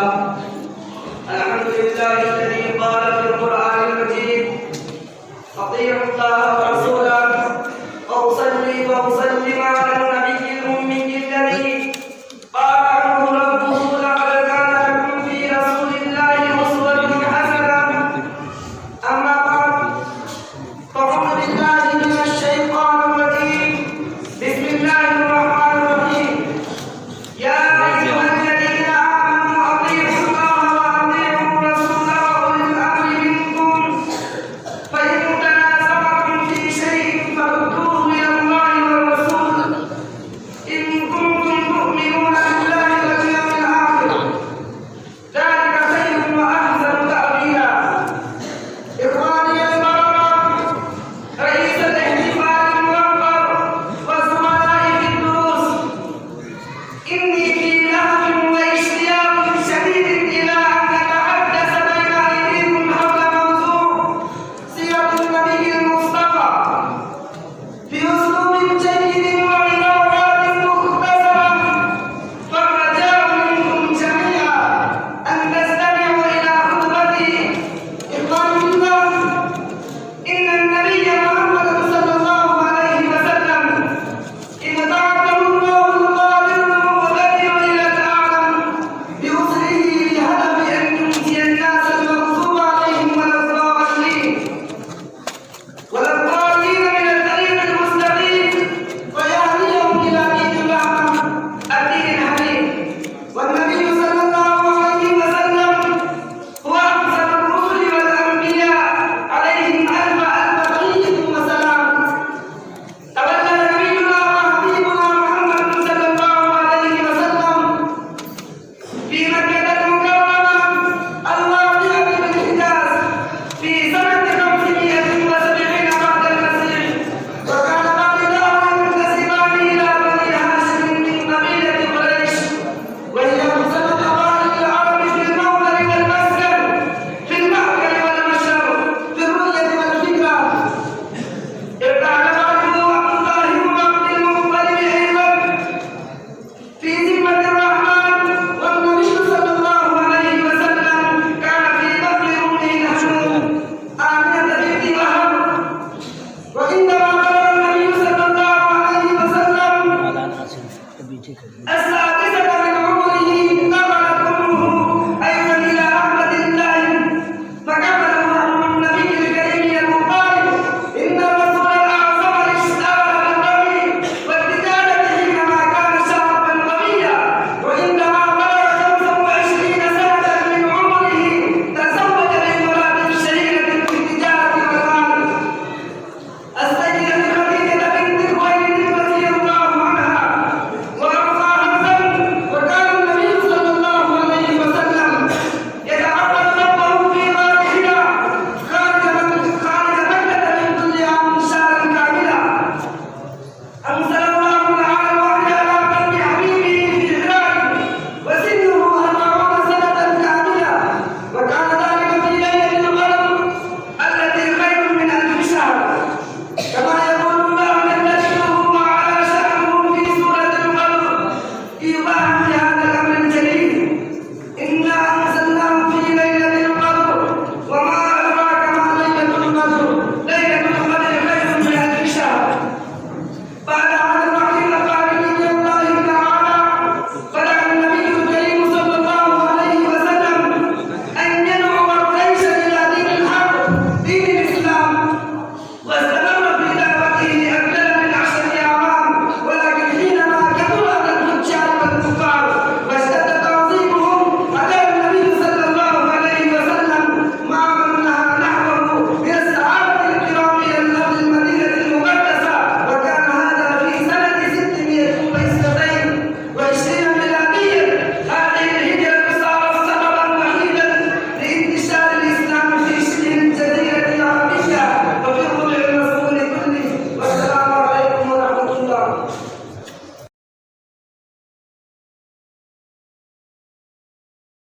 الحمد لله الذي قال في القرآن المجيد: أطيعوا الله ورسوله وأصلي وأسلم على النبي الأمي الذي قال عنه ربه: لقد كان لكم في رسول الله أسوة حسنة. أما بعد، فأعوذ بالله من الشيطان الرجيم. بسم الله الرحمن الرحيم. يا أيها الذين آمنوا أطيعوا الله وأطيعوا الرسول وأولي الأمر منكم، فإن تنازعتم في شيء فردوه إلى الله والرسول إن كنتم تؤمنون بالله واليوم الآخر، ذلك خير وأحسن تأويلا. إخواني الكرام، رئيس الاحتفال الموقر وزملائي في الدروس، إني في لهو واشتياق شديد إلى أن نتحدث بين أيديكم حول موضوع سيرة النبي المصطفى بأسلوب جيد وعبارات مختصرة. فالرجاء منكم جميعا أن تستمعوا إلى خطبتي. إخواني الله، إن النبي محمد صلى الله عليه وسلم إذ بعثه الله القادر المقتدر إلى العالم بوصله لهدف أن ينجي الناس المغضوب عليهم ولا الضالين من الطريق المستقيم، ويهديهم إلى دين الرحمة الدين الحنيف. والنبي صلى الله عليه وسلم هو أحسن الرسل والأنبياء عليهم ألف تحية وسلام. تولى نبينا وحبيبنا محمد صلى الله عليه وسلم في مكة المكرمة